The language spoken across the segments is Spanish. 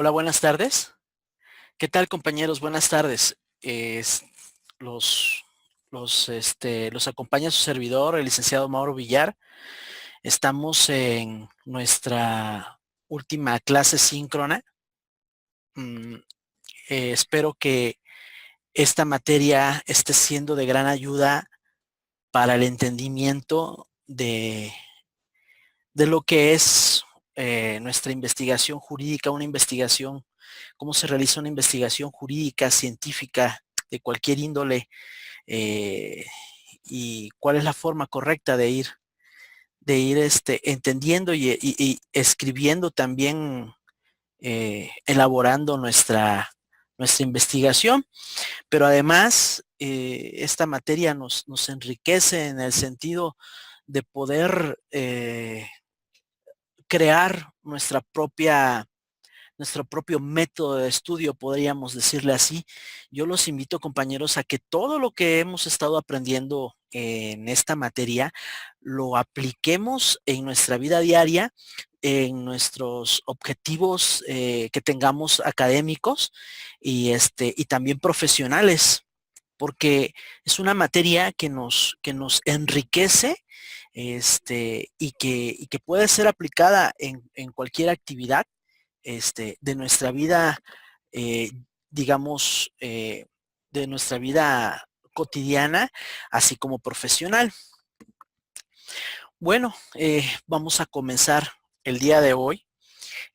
Hola, buenas tardes. ¿Qué tal, compañeros? Buenas tardes. Los, los acompaña su servidor, el licenciado Mauro Villar. Estamos en nuestra última clase síncrona. Mm, Espero que esta materia esté siendo de gran ayuda para el entendimiento de lo que es nuestra investigación jurídica, una investigación, cómo se realiza una investigación jurídica, científica, de cualquier índole, eh, y cuál es la forma correcta de ir entendiendo y escribiendo también, elaborando nuestra investigación. Pero además, esta materia nos enriquece en el sentido de poder crear nuestro propio método de estudio, podríamos decirle así. Yo los invito, compañeros, a que todo lo que hemos estado aprendiendo en esta materia lo apliquemos en nuestra vida diaria, en nuestros objetivos que tengamos académicos y también profesionales, porque es una materia que nos enriquece, y que puede ser aplicada en cualquier actividad de nuestra vida, eh, digamos, de nuestra vida cotidiana, así como profesional. Bueno, vamos a comenzar el día de hoy.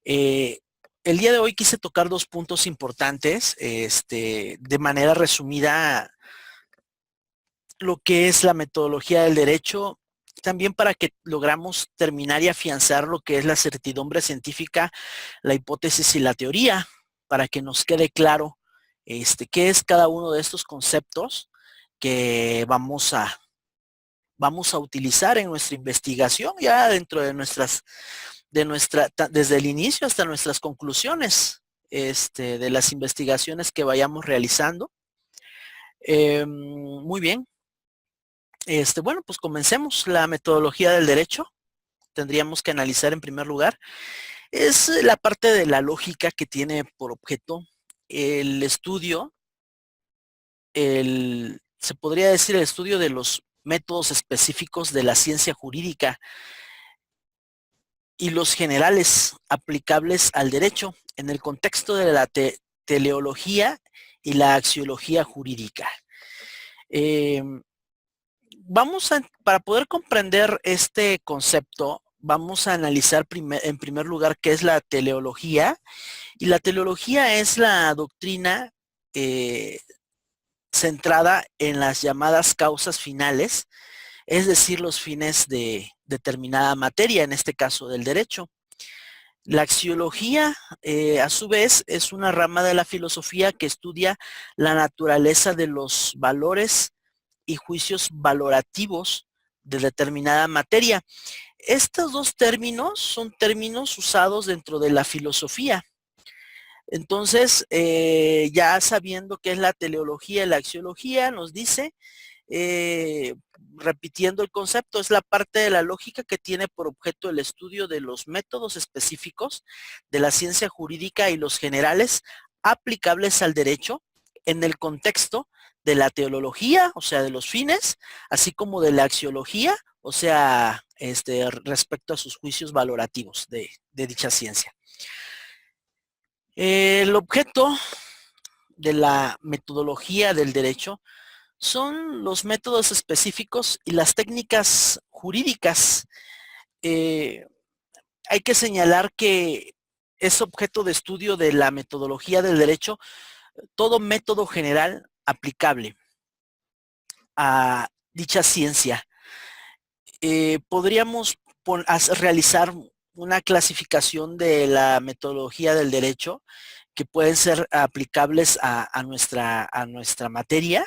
Eh, el día de hoy quise tocar dos puntos importantes, de manera resumida, lo que es la metodología del derecho, también para que logramos terminar y afianzar lo que es la certidumbre científica, la hipótesis y la teoría, para que nos quede claro qué es cada uno de estos conceptos que vamos a utilizar en nuestra investigación, ya dentro desde el inicio hasta nuestras conclusiones, de las investigaciones que vayamos realizando. Muy bien. Bueno, pues comencemos. La metodología del derecho tendríamos que analizar en primer lugar. Es la parte de la lógica que tiene por objeto el estudio, se podría decir el estudio de los métodos específicos de la ciencia jurídica y los generales aplicables al derecho en el contexto de la teleología y la axiología jurídica. Eh, para poder comprender este concepto, vamos a analizar en primer lugar qué es la teleología. Y la teleología es la doctrina eh, centrada en las llamadas causas finales, es decir, los fines de determinada materia, en este caso del derecho. La axiología, a su vez, es una rama de la filosofía que estudia la naturaleza de los valores y juicios valorativos de determinada materia. Estos dos términos son términos usados dentro de la filosofía. Entonces, ya sabiendo qué es la teleología y la axiología, nos dice, eh, repitiendo el concepto, es la parte de la lógica que tiene por objeto el estudio de los métodos específicos de la ciencia jurídica y los generales aplicables al derecho en el contexto de la teología, o sea, de los fines, así como de la axiología, o sea, respecto a sus juicios valorativos de dicha ciencia. El objeto de la metodología del derecho son los métodos específicos y las técnicas jurídicas. Eh, Hay que señalar que es objeto de estudio de la metodología del derecho todo método general aplicable a dicha ciencia. Podríamos realizar una clasificación de la metodología del derecho que pueden ser aplicables a nuestra materia,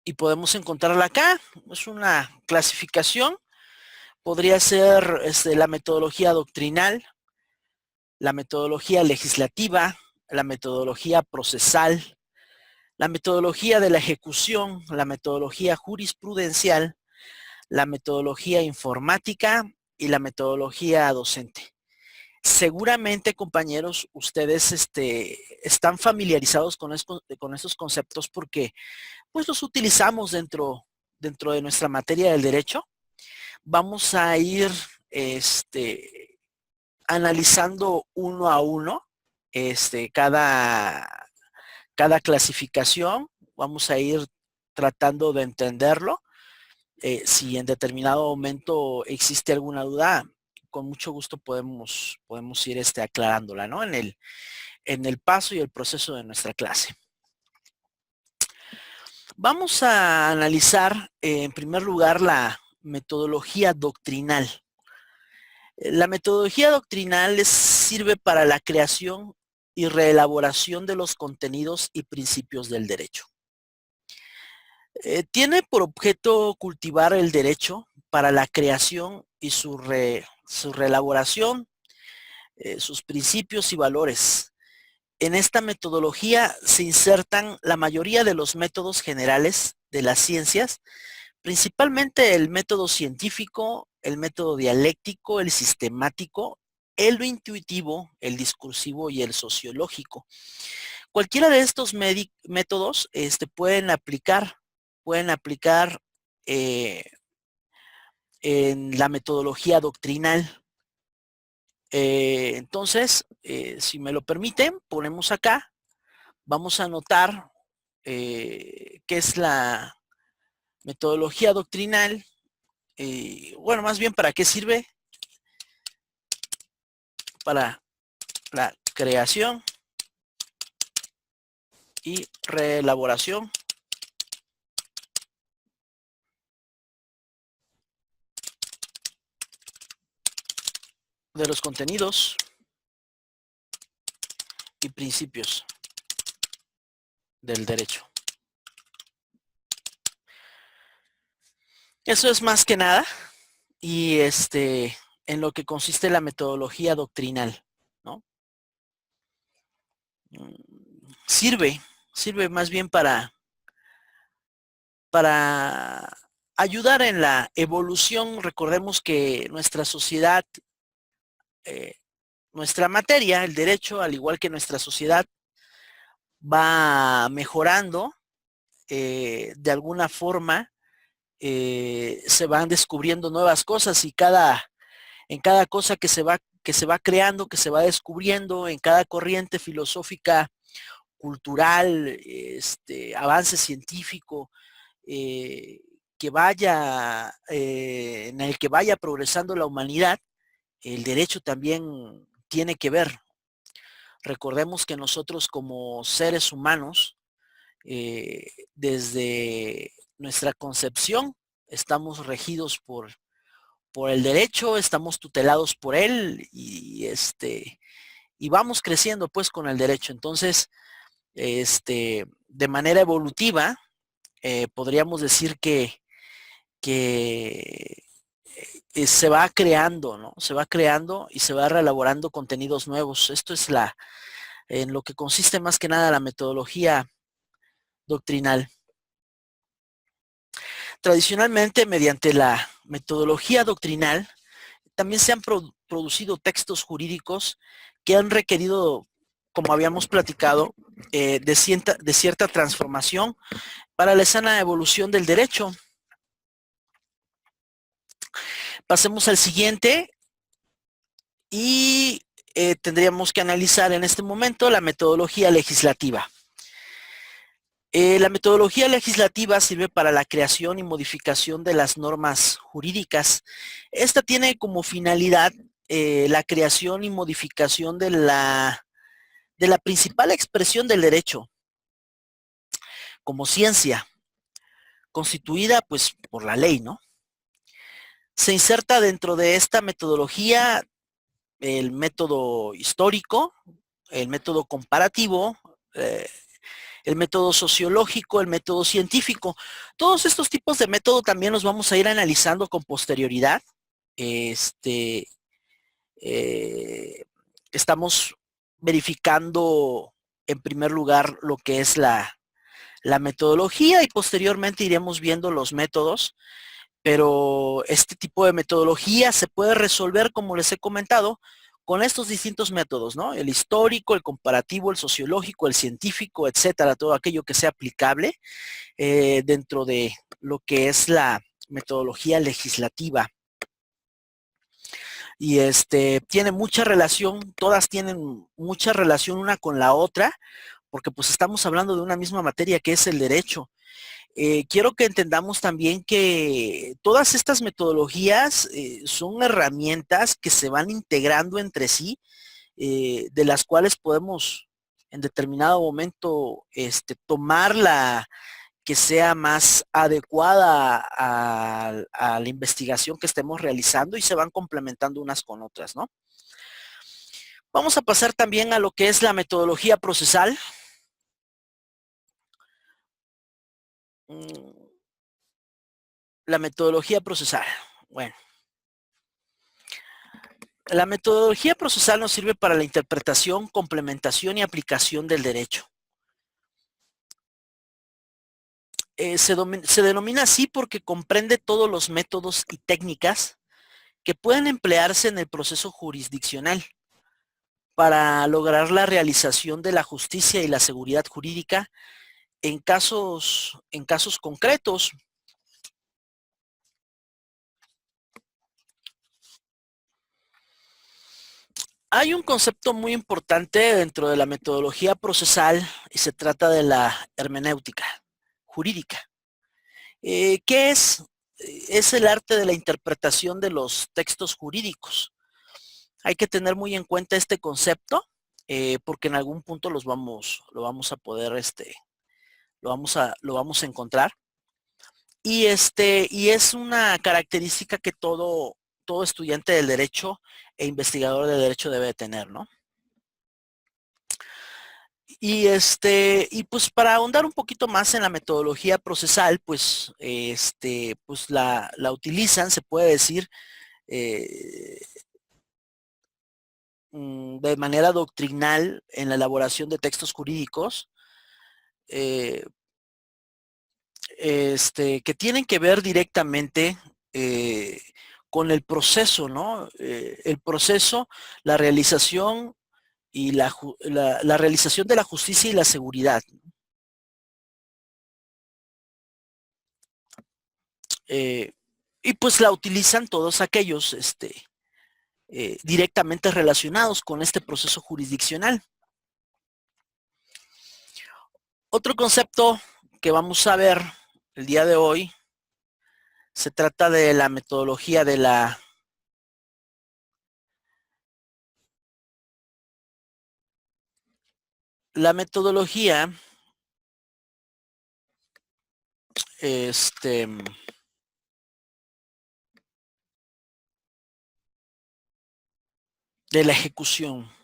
y podemos encontrarla acá. Es una clasificación. Podría ser la metodología doctrinal, la metodología legislativa, la metodología procesal, la metodología de la ejecución, la metodología jurisprudencial, la metodología informática y la metodología docente. Seguramente, compañeros, ustedes están familiarizados con estos conceptos porque pues los utilizamos dentro de nuestra materia del derecho. Vamos a ir analizando uno a uno cada clasificación. Vamos a ir tratando de entenderlo. Si en determinado momento existe alguna duda, con mucho gusto podemos ir aclarándola, ¿no? En el paso y el proceso de nuestra clase. Vamos a analizar en primer lugar la metodología doctrinal. La metodología doctrinal sirve para la creación y reelaboración de los contenidos y principios del derecho. Tiene por objeto cultivar el derecho para la creación y su reelaboración, sus principios y valores. En esta metodología se insertan la mayoría de los métodos generales de las ciencias, principalmente el método científico, el método dialéctico, el sistemático, el intuitivo, el discursivo y el sociológico. Cualquiera de estos métodos pueden aplicar en la metodología doctrinal. Entonces, si me lo permiten, ponemos acá, vamos a anotar qué es la metodología doctrinal. Bueno, más bien, ¿para qué sirve? Para la creación y reelaboración de los contenidos y principios del derecho. Eso es más que nada y en lo que consiste la metodología doctrinal, ¿no? Sirve más bien para ayudar en la evolución. Recordemos que nuestra sociedad, nuestra materia, el derecho, al igual que nuestra sociedad, va mejorando. De alguna forma se van descubriendo nuevas cosas y en cada cosa que se va creando, que se va descubriendo, en cada corriente filosófica, cultural, avance científico, en el que vaya progresando la humanidad, el derecho también tiene que ver. Recordemos que nosotros como seres humanos, desde nuestra concepción, estamos regidos por el derecho, estamos tutelados por él y vamos creciendo pues con el derecho. Entonces, de manera evolutiva, podríamos decir que se va creando, ¿no? Se va creando y se va reelaborando contenidos nuevos. Esto es en lo que consiste más que nada la metodología doctrinal. Tradicionalmente, mediante la metodología doctrinal, también se han producido textos jurídicos que han requerido, como habíamos platicado, de cierta transformación para la sana evolución del derecho. Pasemos al siguiente y tendríamos que analizar en este momento la metodología legislativa. La metodología legislativa sirve para la creación y modificación de las normas jurídicas. Esta tiene como finalidad la creación y modificación de la principal expresión del derecho como ciencia, constituida pues por la ley, ¿no? Se inserta dentro de esta metodología el método histórico, el método comparativo, el método sociológico, el método científico. Todos estos tipos de método también los vamos a ir analizando con posterioridad. Estamos verificando en primer lugar lo que es la metodología y posteriormente iremos viendo los métodos, Pero este tipo de metodología se puede resolver, como les he comentado, con estos distintos métodos, ¿no? El histórico, el comparativo, el sociológico, el científico, etcétera, todo aquello que sea aplicable dentro de lo que es la metodología legislativa. Y tiene mucha relación, todas tienen mucha relación una con la otra, porque pues estamos hablando de una misma materia que es el derecho. Quiero que entendamos también que todas estas metodologías son herramientas que se van integrando entre sí, de las cuales podemos en determinado momento tomar la que sea más adecuada a la investigación que estemos realizando y se van complementando unas con otras, ¿no? Vamos a pasar también a lo que es la metodología procesal. La metodología procesal. Bueno, la metodología procesal nos sirve para la interpretación, complementación y aplicación del derecho. Se denomina así porque comprende todos los métodos y técnicas que pueden emplearse en el proceso jurisdiccional para lograr la realización de la justicia y la seguridad jurídica en casos concretos. Hay un concepto muy importante dentro de la metodología procesal y se trata de la hermenéutica jurídica. ¿Qué es? Es el arte de la interpretación de los textos jurídicos. Hay que tener muy en cuenta este concepto porque en algún punto lo vamos a poder, lo vamos a encontrar. Y es una característica que todo estudiante del derecho e investigador de derecho debe de tener, ¿no? Y pues para ahondar un poquito más en la metodología procesal, pues, pues la utilizan, se puede decir, eh, de manera doctrinal en la elaboración de textos jurídicos, eh, que tienen que ver directamente con el proceso, ¿no? El proceso, la realización y la realización de la justicia y la seguridad. Eh, y pues la utilizan todos aquellos directamente relacionados con este proceso jurisdiccional. Otro concepto que vamos a ver el día de hoy se trata de la metodología de la metodología de la ejecución.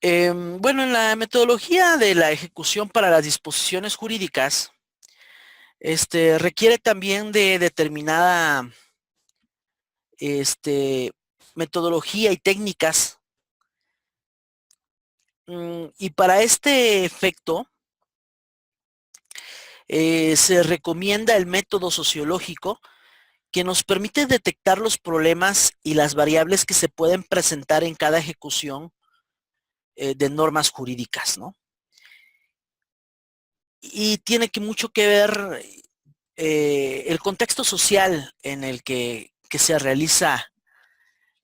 Bueno, en la metodología de la ejecución para las disposiciones jurídicas, requiere también de determinada metodología y técnicas. Y para este efecto, se recomienda el método sociológico que nos permite detectar los problemas y las variables que se pueden presentar en cada ejecución de normas jurídicas, ¿no? Y tiene mucho que ver el contexto social en el que se realiza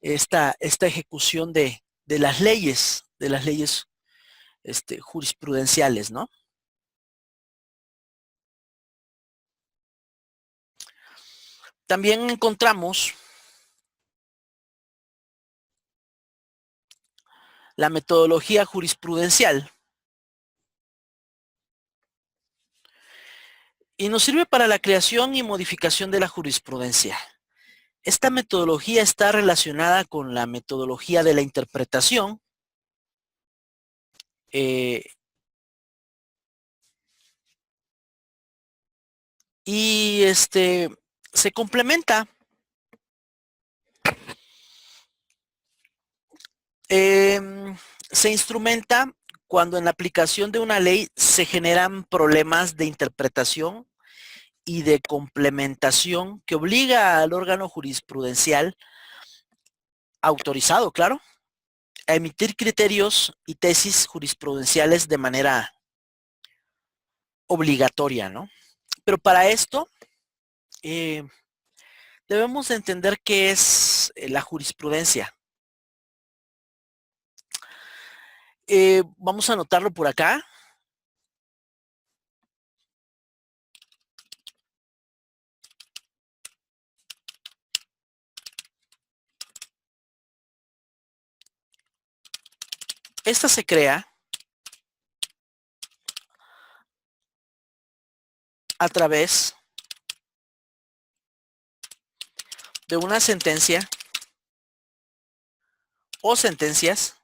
esta ejecución de las leyes, jurisprudenciales, ¿no? También encontramos la metodología jurisprudencial y nos sirve para la creación y modificación de la jurisprudencia. Esta metodología está relacionada con la metodología de la interpretación eh, y se complementa Se instrumenta cuando en la aplicación de una ley se generan problemas de interpretación y de complementación que obliga al órgano jurisprudencial autorizado, claro, a emitir criterios y tesis jurisprudenciales de manera obligatoria, ¿no? Pero para esto eh, debemos de entender qué es la jurisprudencia. Vamos a anotarlo por acá. Esta se crea a través de una sentencia o sentencias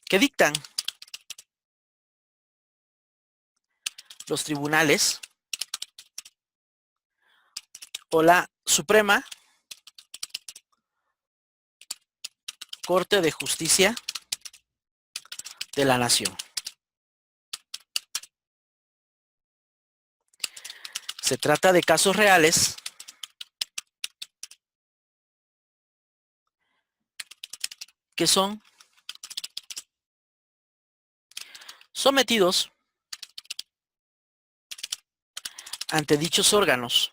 que dictan los tribunales o la Suprema Corte de Justicia de la Nación. Se trata de casos reales que son sometidos ante dichos órganos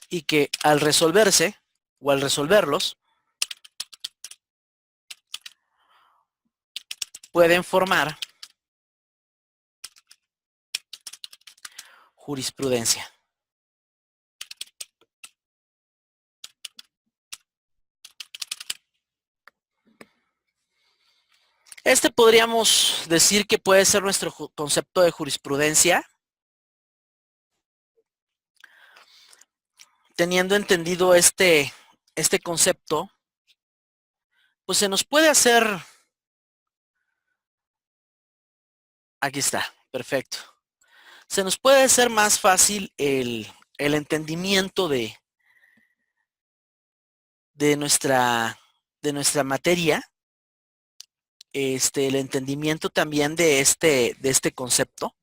y que al resolverse o al resolverlos pueden formar jurisprudencia. Este podríamos decir que puede ser nuestro concepto de jurisprudencia, teniendo entendido este concepto, pues se nos puede hacer, aquí está, perfecto, se nos puede hacer más fácil el entendimiento de nuestra materia, el entendimiento también de este concepto.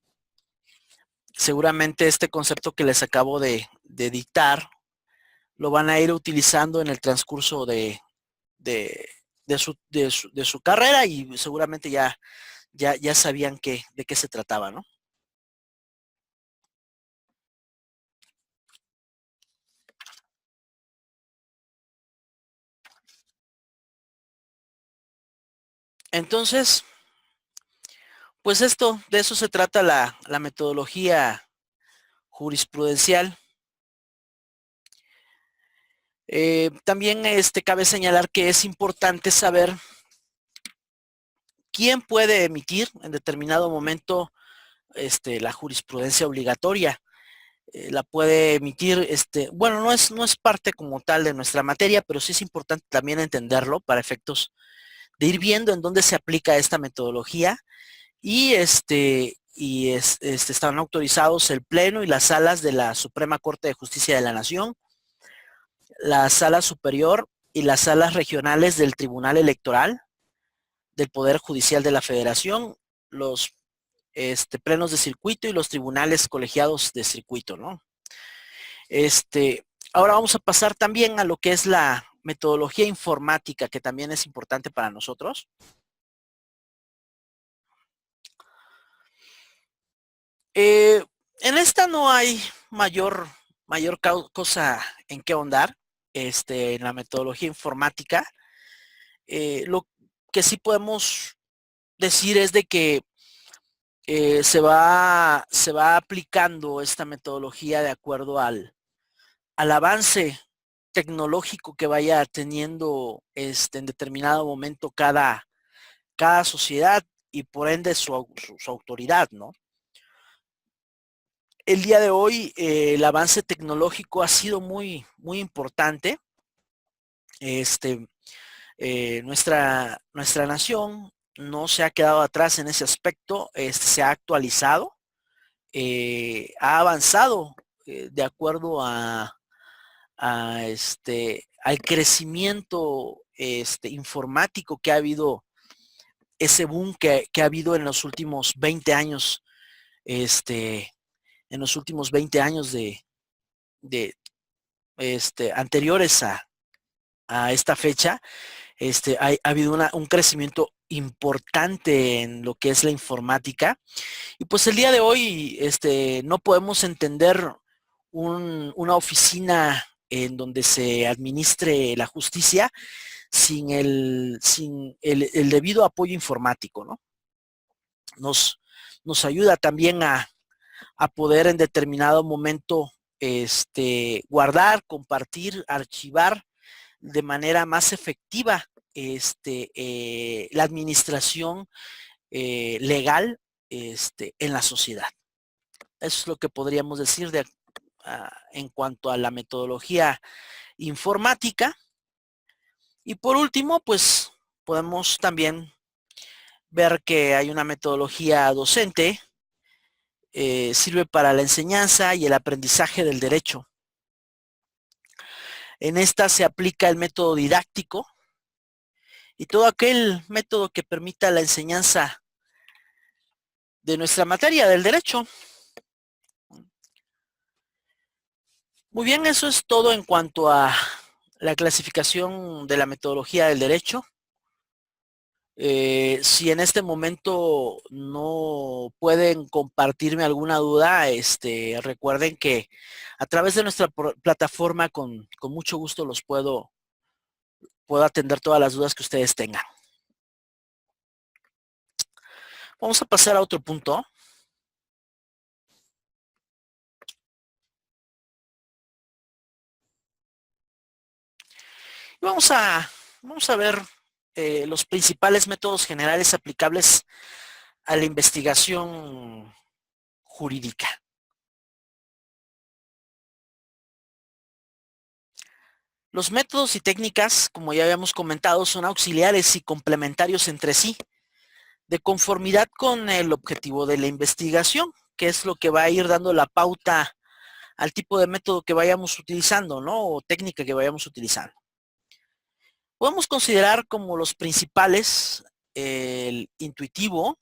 Seguramente este concepto que les acabo de dictar lo van a ir utilizando en el transcurso de su carrera y seguramente ya sabían de qué se trataba, ¿no? Entonces, pues de eso se trata la metodología jurisprudencial. También cabe señalar que es importante saber quién puede emitir en determinado momento la jurisprudencia obligatoria. La puede emitir, bueno, no es parte como tal de nuestra materia, pero sí es importante también entenderlo para efectos de ir viendo en dónde se aplica esta metodología y están autorizados el Pleno y las salas de la Suprema Corte de Justicia de la Nación, la Sala Superior y las salas regionales del Tribunal Electoral, del Poder Judicial de la Federación, los plenos de circuito y los tribunales colegiados de circuito, ¿no? Ahora vamos a pasar también a lo que es la metodología informática, que también es importante para nosotros. En esta no hay mayor cosa en qué ahondar, en la metodología informática. Lo que sí podemos decir es de que se va aplicando esta metodología de acuerdo al avance tecnológico que vaya teniendo en determinado momento cada sociedad y por ende su autoridad, ¿no? El día de hoy el avance tecnológico ha sido muy importante. Nuestra nación no se ha quedado atrás en ese aspecto, se ha actualizado, ha avanzado de acuerdo al crecimiento informático que ha habido, ese boom que ha habido en los últimos 20 años, en los últimos 20 años de anteriores a esta fecha, ha habido un crecimiento importante en lo que es la informática. Y pues el día de hoy, no podemos entender una oficina en donde se administre la justicia sin el debido apoyo informático, ¿no? Nos, nos ayuda también a poder en determinado momento guardar, compartir, archivar de manera más efectiva la administración legal en la sociedad. Eso es lo que podríamos decir en cuanto a la metodología informática. Y por último, pues podemos también ver que hay una metodología docente, sirve para la enseñanza y el aprendizaje del derecho. En esta se aplica el método didáctico y todo aquel método que permita la enseñanza de nuestra materia del derecho. Muy bien, eso es todo en cuanto a la clasificación de la metodología del derecho. Si en este momento no pueden compartirme alguna duda, recuerden que a través de nuestra plataforma con mucho gusto los puedo atender todas las dudas que ustedes tengan. Vamos a pasar a otro punto. Vamos a ver los principales métodos generales aplicables a la investigación jurídica. Los métodos y técnicas, como ya habíamos comentado, son auxiliares y complementarios entre sí, de conformidad con el objetivo de la investigación, que es lo que va a ir dando la pauta al tipo de método que vayamos utilizando, ¿no? O técnica que vayamos utilizando. Podemos considerar como los principales el intuitivo,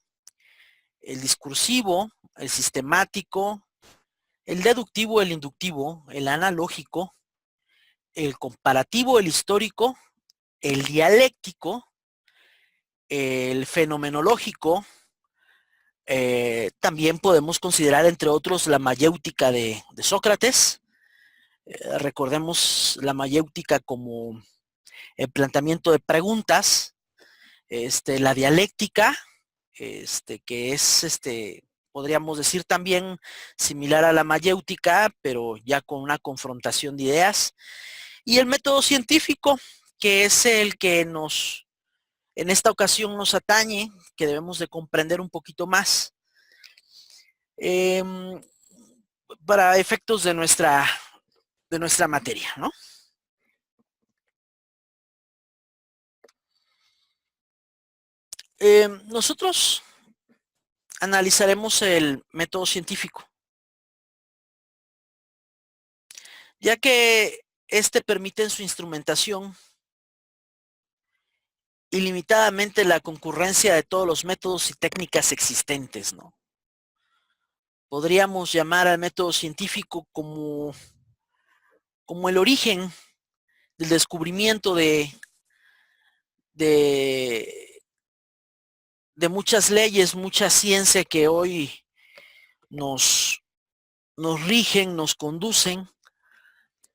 el discursivo, el sistemático, el deductivo, el inductivo, el analógico, el comparativo, el histórico, el dialéctico, el fenomenológico. También podemos considerar, entre otros, la mayéutica de Sócrates. Recordemos la mayéutica como el planteamiento de preguntas, la dialéctica, que es, podríamos decir también similar a la mayéutica, pero ya con una confrontación de ideas, y el método científico, que es el que en esta ocasión nos atañe, que debemos de comprender un poquito más, para efectos de nuestra materia, ¿no? Nosotros analizaremos el método científico, ya que este permite en su instrumentación ilimitadamente la concurrencia de todos los métodos y técnicas existentes, ¿no? Podríamos llamar al método científico como el origen del descubrimiento de muchas leyes, mucha ciencia que hoy nos rigen, nos conducen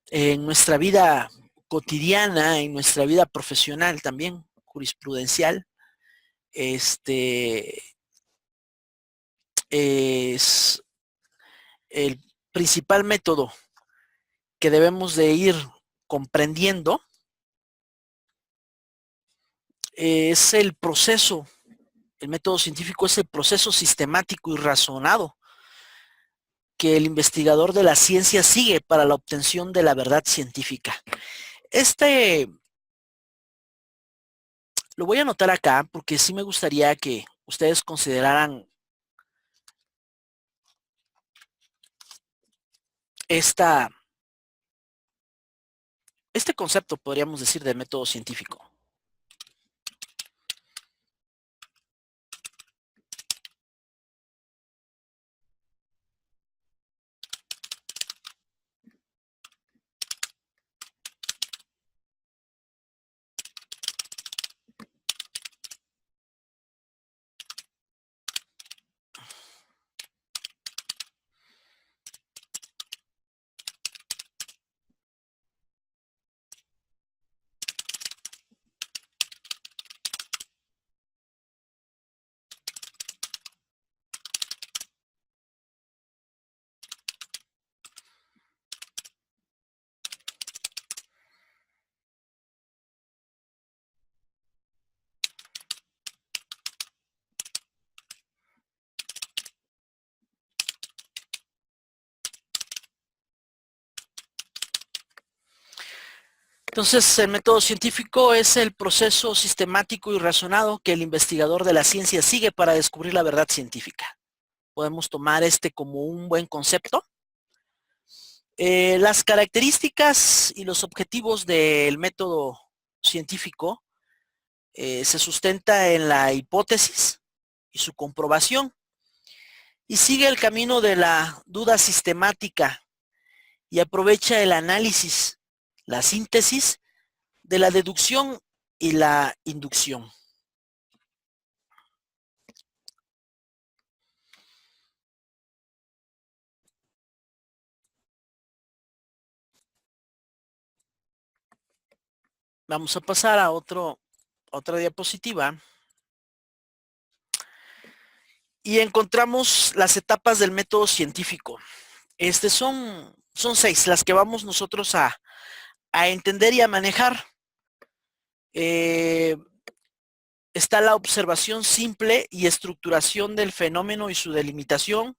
en nuestra vida cotidiana, en nuestra vida profesional también, jurisprudencial. Es el principal método que debemos de ir comprendiendo, es el proceso. El método científico es el proceso sistemático y razonado que el investigador de la ciencia sigue para la obtención de la verdad científica. Lo voy a anotar acá porque sí me gustaría que ustedes consideraran este concepto, podríamos decir, de método científico. Entonces, el método científico es el proceso sistemático y razonado que el investigador de la ciencia sigue para descubrir la verdad científica. Podemos tomar como un buen concepto. Las características y los objetivos del método científico se sustenta en la hipótesis y su comprobación y sigue el camino de la duda sistemática y aprovecha el análisis, la síntesis de la deducción y la inducción. Vamos a pasar a otra diapositiva. Y encontramos las etapas del método científico. Son 6 las que vamos nosotros a entender y a manejar. Está la observación simple y estructuración del fenómeno y su delimitación,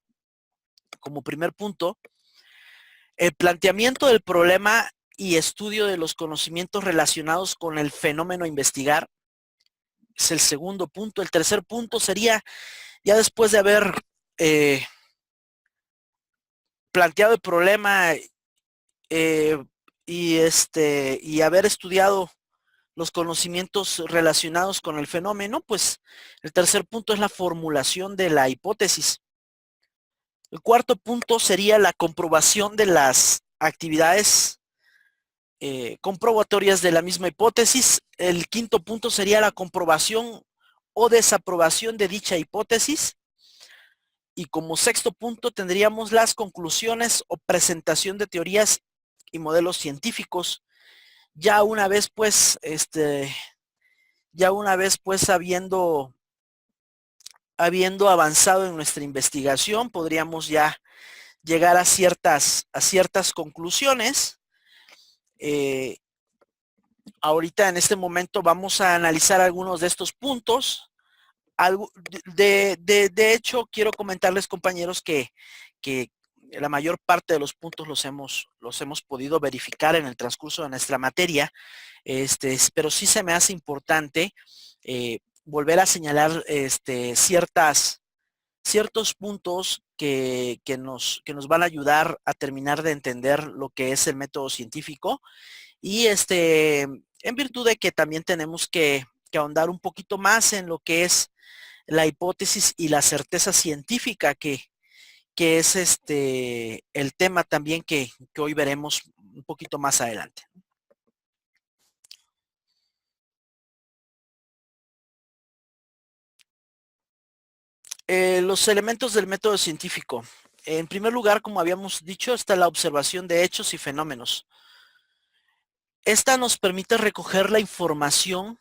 como primer punto. El planteamiento del problema y estudio de los conocimientos relacionados con el fenómeno a investigar es el segundo punto. El tercer punto sería, ya después de haber planteado el problema y haber estudiado los conocimientos relacionados con el fenómeno, pues el tercer punto es la formulación de la hipótesis. El cuarto punto sería la comprobación de las actividades comprobatorias de la misma hipótesis. El quinto punto sería la comprobación o desaprobación de dicha hipótesis. Y como sexto punto tendríamos las conclusiones o presentación de teorías y modelos científicos. Ya una vez pues, habiendo avanzado en nuestra investigación, podríamos ya llegar a ciertas conclusiones. Ahorita en este momento vamos a analizar algunos de estos puntos. De hecho, quiero comentarles, compañeros, que la mayor parte de los puntos los hemos podido verificar en el transcurso de nuestra materia, pero sí se me hace importante volver a señalar ciertos puntos que nos van a ayudar a terminar de entender lo que es el método científico y en virtud de que también tenemos que ahondar un poquito más en lo que es la hipótesis y la certeza científica que es el tema también que hoy veremos un poquito más adelante. Los elementos del método científico. En primer lugar, como habíamos dicho, está la observación de hechos y fenómenos. Esta nos permite recoger la información,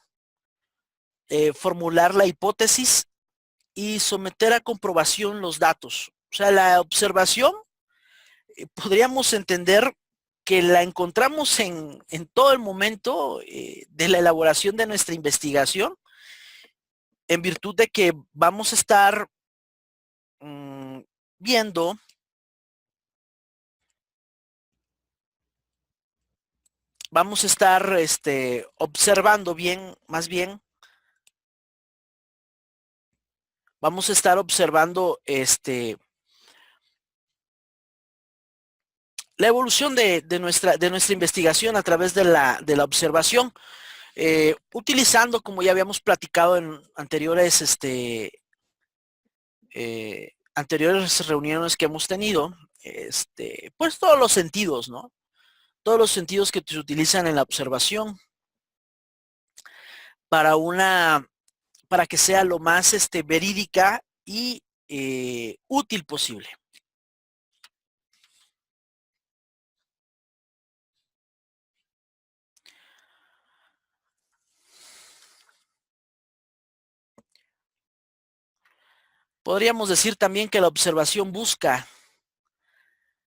formular la hipótesis y someter a comprobación los datos. O sea, la observación podríamos entender que la encontramos en todo el momento de la elaboración de nuestra investigación, en virtud de que vamos a estar viendo vamos a estar observando bien, más bien, vamos a estar observando La evolución de nuestra investigación a través de la observación, utilizando, como ya habíamos platicado en anteriores reuniones que hemos tenido, pues todos los sentidos, ¿no? Todos los sentidos que se utilizan en la observación para para que sea lo más verídica y útil posible. Podríamos decir también que la observación busca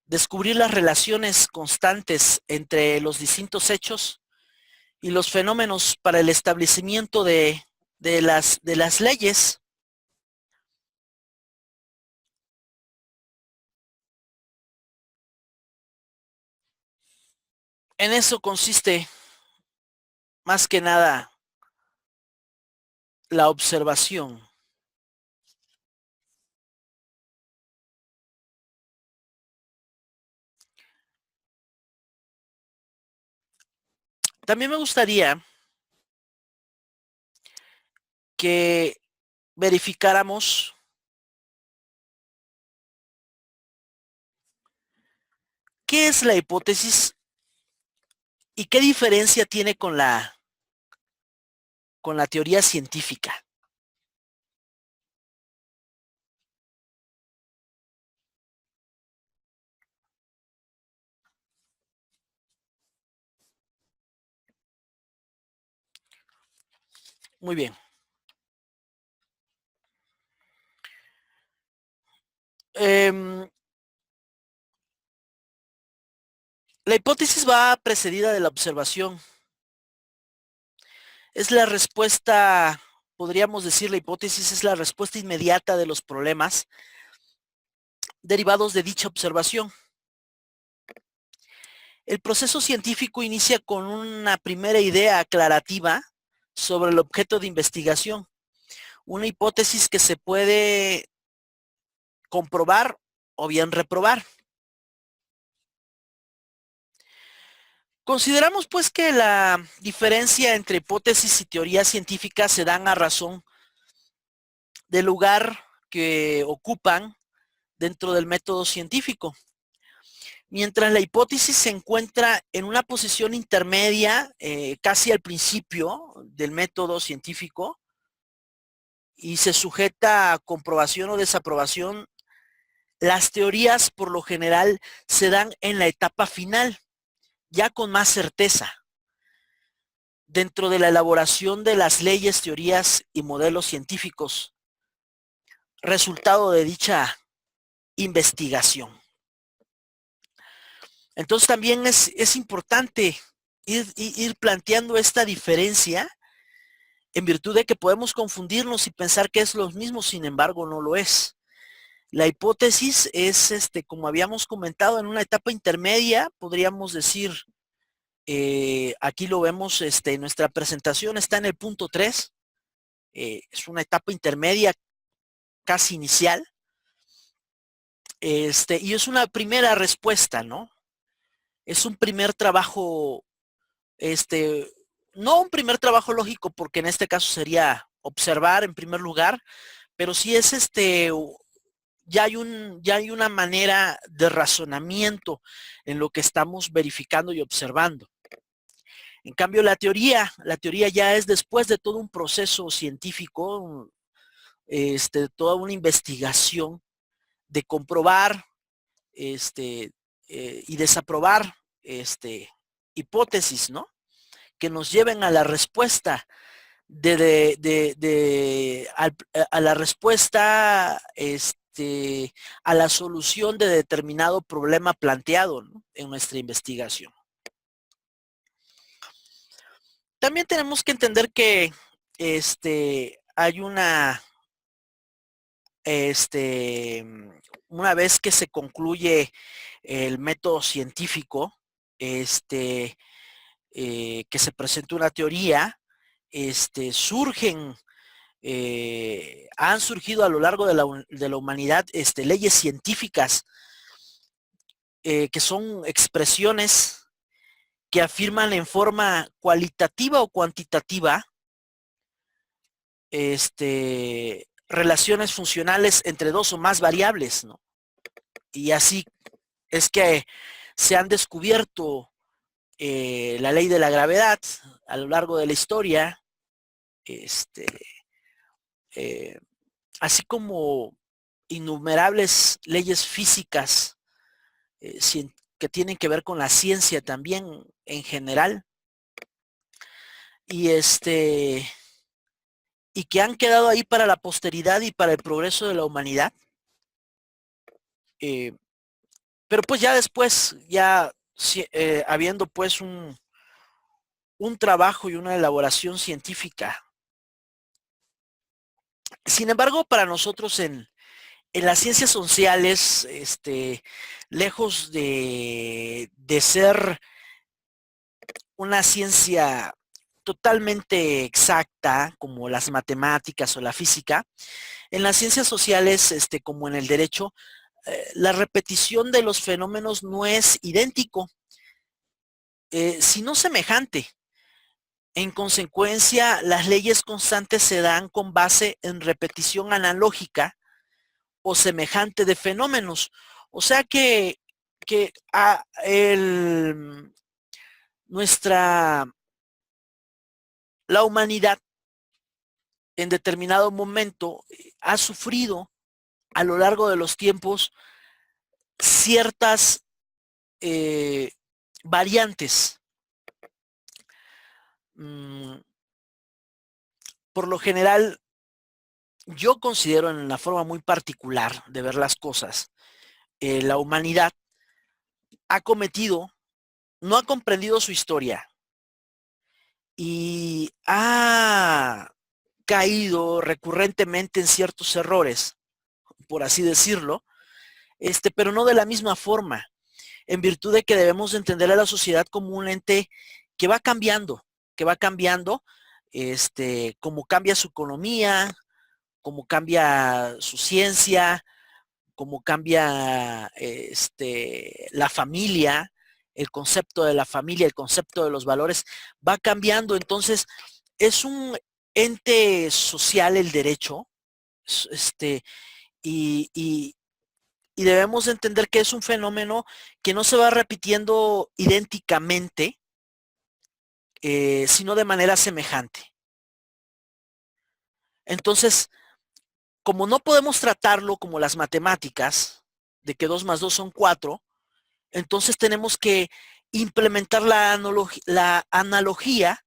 descubrir las relaciones constantes entre los distintos hechos y los fenómenos para el establecimiento de las leyes. En eso consiste más que nada la observación. También me gustaría que verificáramos qué es la hipótesis y qué diferencia tiene con la teoría científica. Muy bien. La hipótesis va precedida de la observación. Es la respuesta, podríamos decir, la hipótesis es la respuesta inmediata de los problemas derivados de dicha observación. El proceso científico inicia con una primera idea aclarativa sobre el objeto de investigación, una hipótesis que se puede comprobar o bien reprobar. Consideramos pues que la diferencia entre hipótesis y teoría científica se dan a razón del lugar que ocupan dentro del método científico. Mientras la hipótesis se encuentra en una posición intermedia, casi al principio del método científico, y se sujeta a comprobación o desaprobación, las teorías por lo general se dan en la etapa final, ya con más certeza, dentro de la elaboración de las leyes, teorías y modelos científicos, resultado de dicha investigación. Entonces también es importante ir planteando esta diferencia en virtud de que podemos confundirnos y pensar que es lo mismo, sin embargo no lo es. La hipótesis es, como habíamos comentado, en una etapa intermedia, podríamos decir, aquí lo vemos, en nuestra presentación está en el punto 3, es una etapa intermedia casi inicial, y es una primera respuesta, ¿no? Es un primer trabajo, no un primer trabajo lógico, porque en este caso sería observar en primer lugar, pero sí es ya hay una manera de razonamiento en lo que estamos verificando y observando. En cambio, la teoría ya es después de todo un proceso científico, toda una investigación de comprobar, y desaprobar, hipótesis, ¿no? Que nos lleven a la respuesta a la respuesta, a la solución de determinado problema planteado, ¿no? En nuestra investigación. También tenemos que entender que hay una vez que se concluye el método científico, que se presenta una teoría, han surgido a lo largo de la humanidad leyes científicas que son expresiones que afirman en forma cualitativa o cuantitativa relaciones funcionales entre dos o más variables, ¿no? Y así es que se han descubierto la ley de la gravedad a lo largo de la historia, eh, así como innumerables leyes físicas que tienen que ver con la ciencia también en general, y y que han quedado ahí para la posteridad y para el progreso de la humanidad. Eh, pero pues ya después, ya habiendo pues un trabajo y una elaboración científica. Sin embargo, para nosotros en las ciencias sociales, lejos de ser una ciencia totalmente exacta como las matemáticas o la física, en las ciencias sociales, como en el derecho, la repetición de los fenómenos no es idéntico, sino semejante. En consecuencia, las leyes constantes se dan con base en repetición analógica o semejante de fenómenos. O sea que nuestra, la humanidad en determinado momento ha sufrido a lo largo de los tiempos ciertas variantes. Por lo general, yo considero en una forma muy particular de ver las cosas, la humanidad ha cometido, no ha comprendido su historia y ha caído recurrentemente en ciertos errores, por así decirlo, pero no de la misma forma, en virtud de que debemos entender a la sociedad como un ente que va cambiando, como cambia su economía, como cambia su ciencia, como cambia la familia, el concepto de la familia, el concepto de los valores, va cambiando. Entonces, es un ente social el derecho, y, y, y debemos entender que es un fenómeno que no se va repitiendo idénticamente, sino de manera semejante. Entonces, como no podemos tratarlo como las matemáticas, de que 2 más 2 son 4, entonces tenemos que implementar la analogía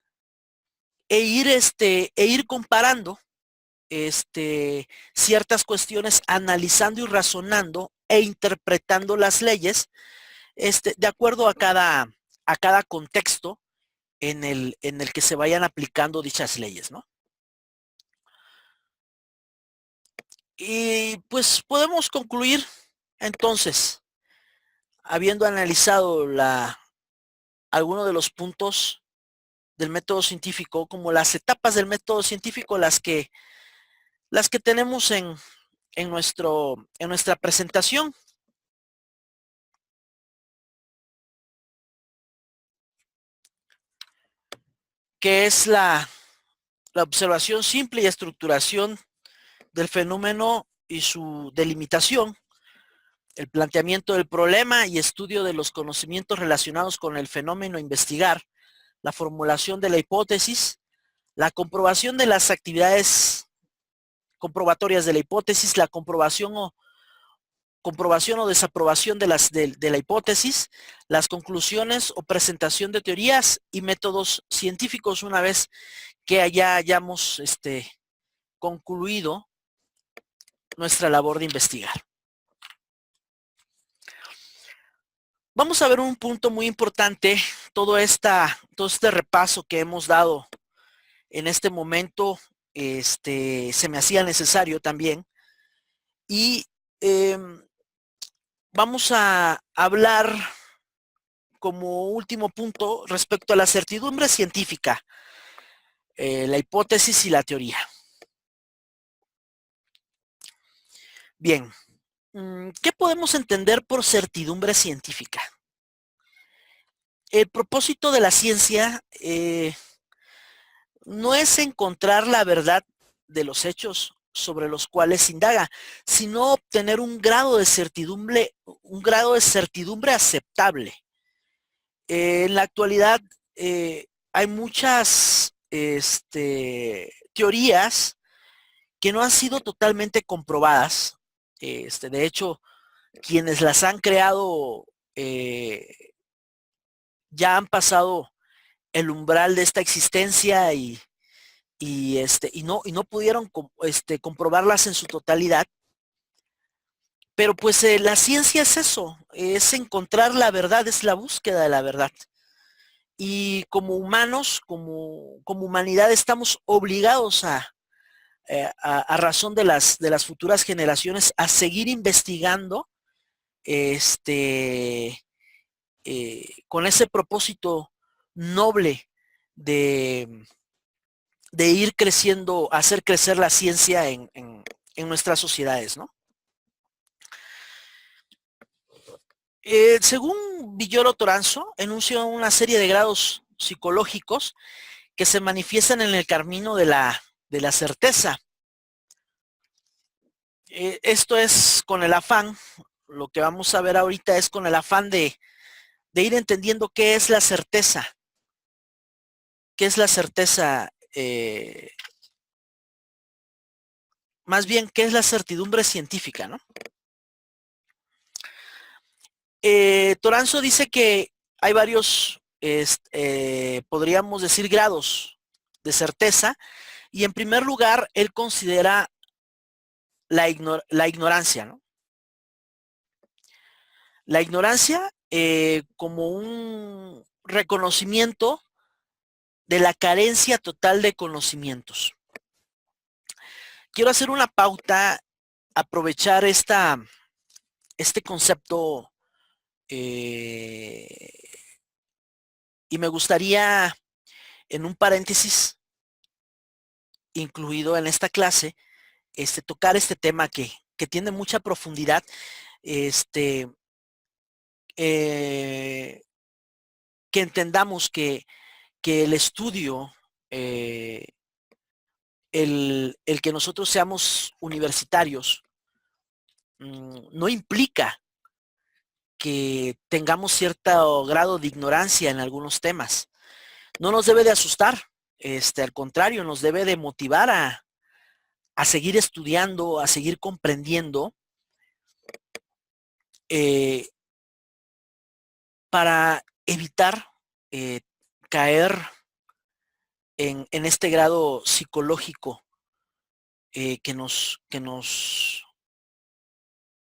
e ir comparando ciertas cuestiones, analizando y razonando e interpretando las leyes de acuerdo a cada contexto en el que se vayan aplicando dichas leyes, ¿no? Y pues podemos concluir entonces, habiendo analizado algunos de los puntos del método científico, como las etapas del método científico, las que tenemos en nuestra presentación, que es la observación simple y estructuración del fenómeno y su delimitación, el planteamiento del problema y estudio de los conocimientos relacionados con el fenómeno a investigar, la formulación de la hipótesis, la comprobación de las actividades comprobatorias de la hipótesis, la comprobación o desaprobación de la hipótesis, las conclusiones o presentación de teorías y métodos científicos una vez que hayamos concluido nuestra labor de investigar. Vamos a ver un punto muy importante, todo este repaso que hemos dado en este momento, se me hacía necesario también, y vamos a hablar como último punto respecto a la certidumbre científica, la hipótesis y la teoría. Bien, ¿Qué podemos entender por certidumbre científica? El propósito de la ciencia no es encontrar la verdad de los hechos sobre los cuales indaga, sino obtener un grado de certidumbre aceptable. En la actualidad hay muchas teorías que no han sido totalmente comprobadas. De hecho, quienes las han creado ya han pasado el umbral de esta existencia y no pudieron comprobarlas en su totalidad. Pero pues la ciencia es eso, es encontrar la verdad, es la búsqueda de la verdad. Y como humanos, como humanidad, estamos obligados a razón de las futuras generaciones a seguir investigando con ese propósito noble de, de ir creciendo, hacer crecer la ciencia en nuestras sociedades, ¿no? Según Villoro Toranzo, enuncia una serie de grados psicológicos que se manifiestan en el camino de la certeza. Esto es con el afán, lo que vamos a ver ahorita es con el afán de ir entendiendo qué es la certeza. ¿Qué es la certeza? Más bien, ¿qué es la certidumbre científica, no? Toranzo dice que hay varios, podríamos decir, grados de certeza, y en primer lugar, él considera la ignorancia, ¿no? La ignorancia como un reconocimiento de la carencia total de conocimientos. Quiero hacer una pauta, aprovechar este concepto y me gustaría, en un paréntesis incluido en esta clase, tocar este tema que tiene mucha profundidad, eh, que entendamos que el estudio, el que nosotros seamos universitarios, no implica que tengamos cierto grado de ignorancia en algunos temas. No nos debe de asustar, al contrario, nos debe de motivar a seguir estudiando, a seguir comprendiendo, eh, para evitar caer en este grado psicológico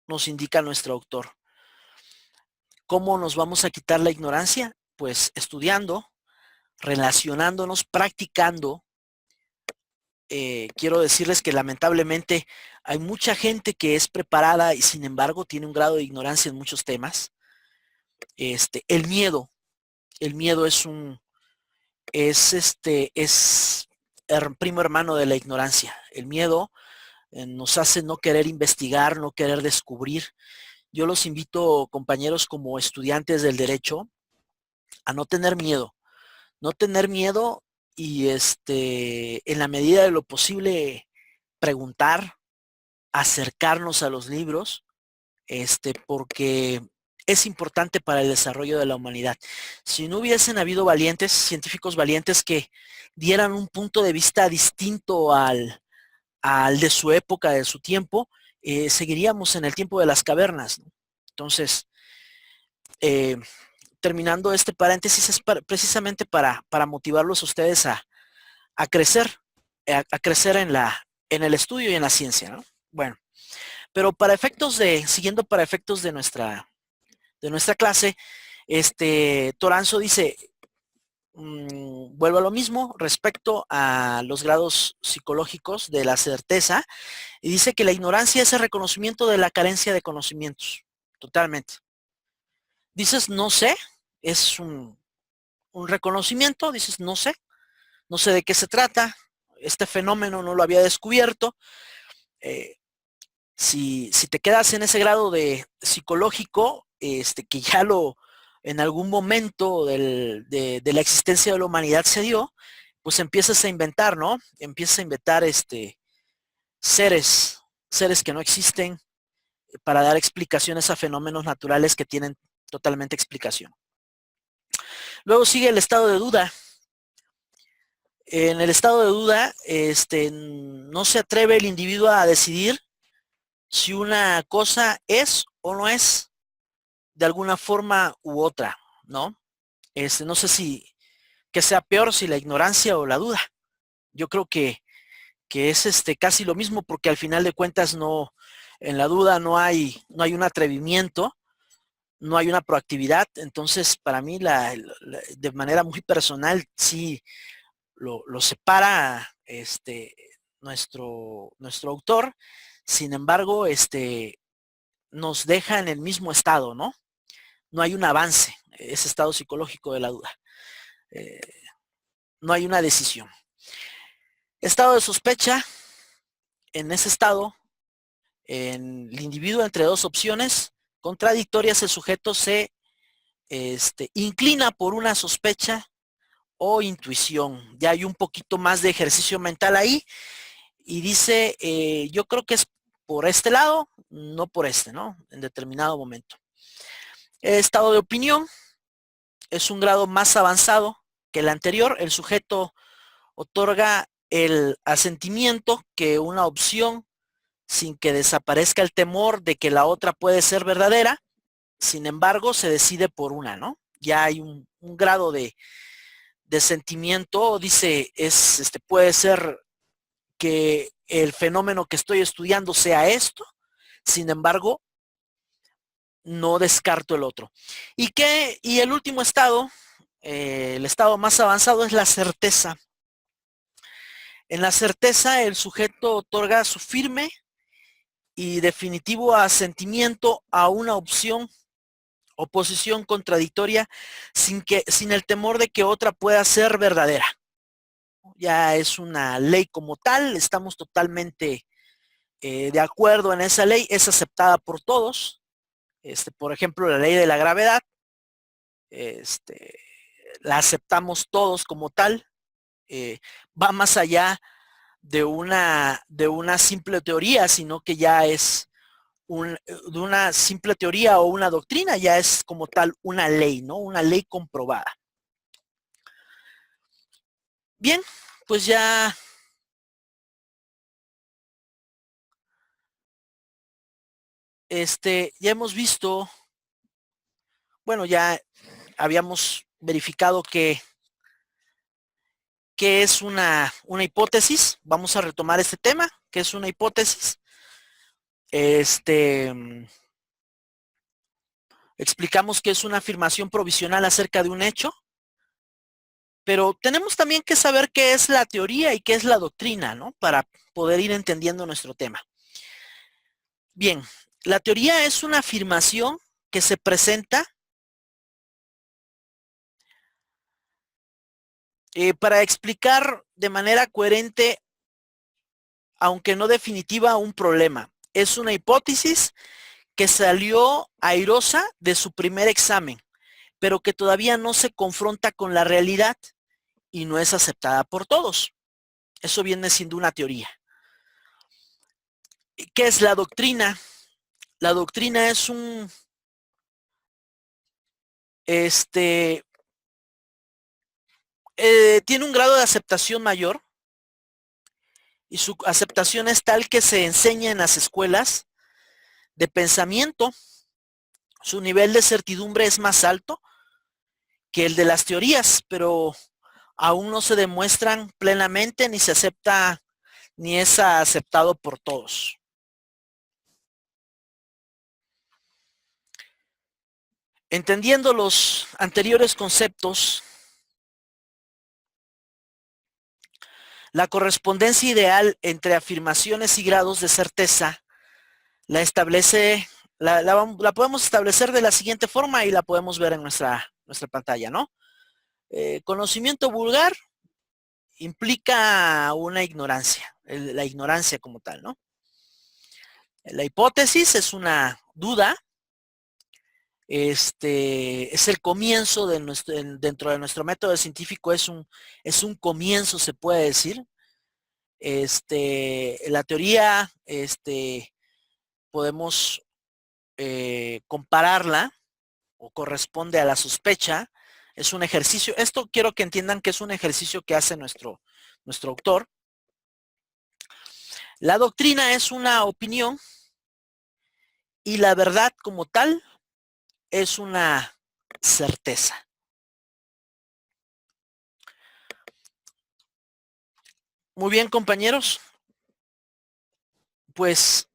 nos indica nuestro autor. ¿Cómo nos vamos a quitar la ignorancia? Pues estudiando, relacionándonos, practicando. Quiero decirles que lamentablemente hay mucha gente que es preparada y sin embargo tiene un grado de ignorancia en muchos temas. El miedo es primo hermano de la ignorancia. El miedo nos hace no querer investigar, no querer descubrir. Yo los invito, compañeros, como estudiantes del derecho, a no tener miedo y en la medida de lo posible preguntar, acercarnos a los libros, porque es importante para el desarrollo de la humanidad. Si no hubiesen habido valientes, científicos valientes que dieran un punto de vista distinto al de su época, de su tiempo, seguiríamos en el tiempo de las cavernas, ¿no? Entonces, eh, terminando este paréntesis, es precisamente para motivarlos a ustedes a crecer, a crecer en el estudio y en la ciencia, ¿no? Bueno, pero siguiendo para efectos de nuestra clase, Toranzo dice, vuelvo a lo mismo respecto a los grados psicológicos de la certeza, y dice que la ignorancia es el reconocimiento de la carencia de conocimientos, totalmente. Dices no sé, es un reconocimiento, dices no sé de qué se trata, este fenómeno no lo había descubierto, Si te quedas en ese grado de psicológico, que ya en algún momento de la existencia de la humanidad se dio, pues empiezas a inventar, ¿no? Empiezas a inventar seres, seres que no existen para dar explicaciones a fenómenos naturales que tienen totalmente explicación. Luego sigue el estado de duda. En el estado de duda, no se atreve el individuo a decidir si una cosa es o no es de alguna forma u otra, ¿no? No sé si que sea peor, si la ignorancia o la duda. Yo creo que es casi lo mismo, porque al final de cuentas en la duda no hay un atrevimiento, no hay una proactividad. Entonces, para mí, de manera muy personal, sí lo separa nuestro autor. Sin embargo, nos deja en el mismo estado, ¿no? No hay un avance, ese estado psicológico de la duda. Eh, no hay una decisión. Estado de sospecha. En ese estado, en el individuo, entre dos opciones contradictorias, el sujeto se inclina por una sospecha o intuición. Ya hay un poquito más de ejercicio mental ahí y dice, yo creo que es por este lado, no por este, ¿no? En determinado momento. El estado de opinión es un grado más avanzado que el anterior. El sujeto otorga el asentimiento que una opción sin que desaparezca el temor de que la otra puede ser verdadera. Sin embargo, se decide por una, ¿no? Ya hay un grado de sentimiento. Dice, puede ser que el fenómeno que estoy estudiando sea esto. Sin embargo, no descarto el otro. Y el último estado, el estado más avanzado, es la certeza. En la certeza, el sujeto otorga su firme y definitivo asentimiento a una opción o posición contradictoria sin el temor de que otra pueda ser verdadera. Ya es una ley como tal, estamos totalmente de acuerdo en esa ley, es aceptada por todos. Por ejemplo, la ley de la gravedad, la aceptamos todos como tal. Va más allá de una simple teoría, sino que ya es de una simple teoría o una doctrina, ya es como tal una ley, ¿no? Una ley comprobada. Bien, pues ya hemos visto, bueno, ya habíamos verificado que es una hipótesis. Vamos a retomar este tema, que es una hipótesis. Explicamos que es una afirmación provisional acerca de un hecho, pero tenemos también que saber qué es la teoría y qué es la doctrina, ¿no? Para poder ir entendiendo nuestro tema. Bien, la teoría es una afirmación que se presenta para explicar de manera coherente, aunque no definitiva, un problema. Es una hipótesis que salió airosa de su primer examen, pero que todavía no se confronta con la realidad y no es aceptada por todos. Eso viene siendo una teoría. ¿Qué es la doctrina? La doctrina es tiene un grado de aceptación mayor, y su aceptación es tal que se enseña en las escuelas de pensamiento. Su nivel de certidumbre es más alto que el de las teorías, pero aún no se demuestran plenamente, ni se acepta, ni es aceptado por todos. Entendiendo los anteriores conceptos, la correspondencia ideal entre afirmaciones y grados de certeza la podemos establecer de la siguiente forma, y la podemos ver en nuestra pantalla, ¿no? Conocimiento vulgar implica una ignorancia, la ignorancia como tal, ¿no? La hipótesis es una duda, es el comienzo de dentro de nuestro método científico, es un comienzo, se puede decir. La teoría, podemos compararla o corresponde a la sospecha. Es un ejercicio, esto quiero que entiendan que es un ejercicio que hace nuestro autor. La doctrina es una opinión y la verdad como tal es una certeza. Muy bien, compañeros. Pues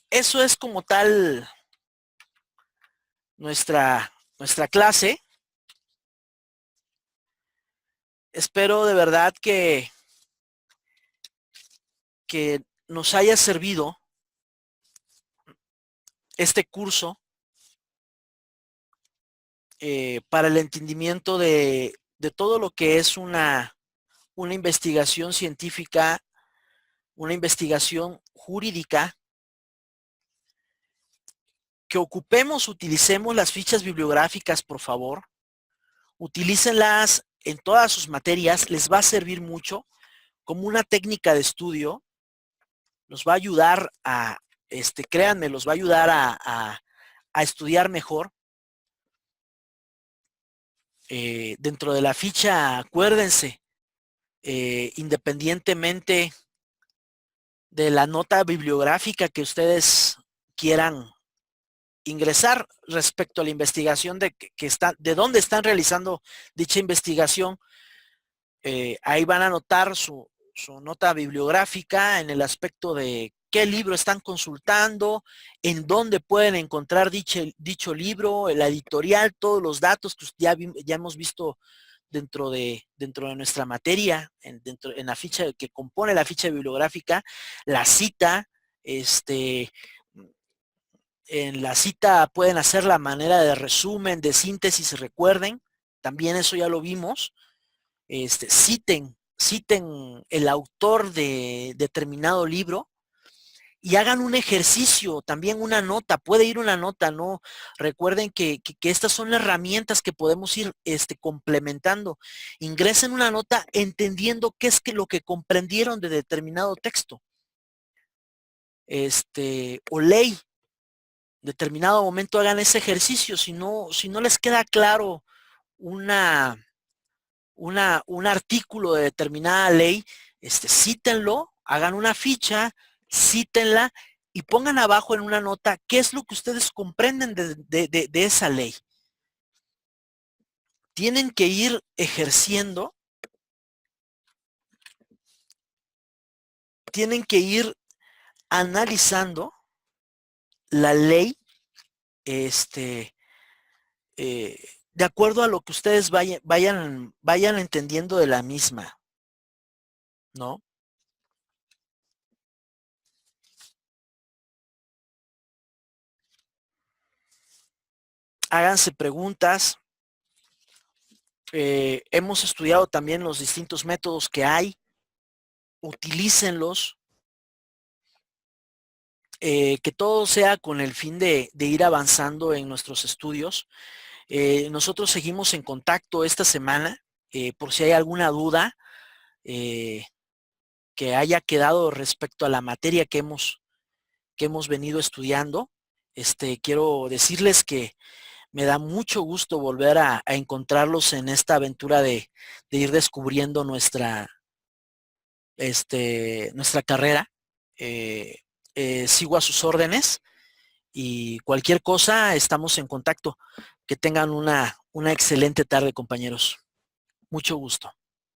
eso es como tal nuestra clase. Espero de verdad que nos haya servido este curso para el entendimiento de todo lo que es una investigación científica, una investigación jurídica, que utilicemos las fichas bibliográficas, por favor. Utilícenlas en todas sus materias, les va a servir mucho como una técnica de estudio, los va a ayudar a, créanme, los va a ayudar a estudiar mejor. Dentro de la ficha, acuérdense, independientemente de la nota bibliográfica que ustedes quieran ingresar respecto a la investigación de dónde están realizando dicha investigación, ahí van a anotar su nota bibliográfica en el aspecto de qué libro están consultando, en dónde pueden encontrar dicho libro, la editorial, todos los datos que ya hemos visto dentro de nuestra materia, en la ficha que compone la ficha bibliográfica, la cita, en la cita pueden hacer la manera de resumen, de síntesis, recuerden, también eso ya lo vimos. Citen el autor de determinado libro y hagan un ejercicio, también una nota, puede ir una nota, ¿no? Recuerden que estas son las herramientas que podemos ir complementando. Ingresen una nota entendiendo qué es lo que comprendieron de determinado texto. O ley, determinado momento hagan ese ejercicio, si no les queda claro un artículo de determinada ley, cítenlo, hagan una ficha, cítenla y pongan abajo en una nota qué es lo que ustedes comprenden de esa ley. Tienen que ir ejerciendo, tienen que ir analizando la ley, de acuerdo a lo que ustedes vayan entendiendo de la misma, ¿no? Háganse preguntas. Hemos estudiado también los distintos métodos que hay. Utilícenlos. Que todo sea con el fin de ir avanzando en nuestros estudios. Nosotros seguimos en contacto esta semana, por si hay alguna duda que haya quedado respecto a la materia que hemos venido estudiando. Quiero decirles que me da mucho gusto volver a encontrarlos en esta aventura de ir descubriendo nuestra carrera. Sigo a sus órdenes y cualquier cosa estamos en contacto. Que tengan una excelente tarde, compañeros. Mucho gusto.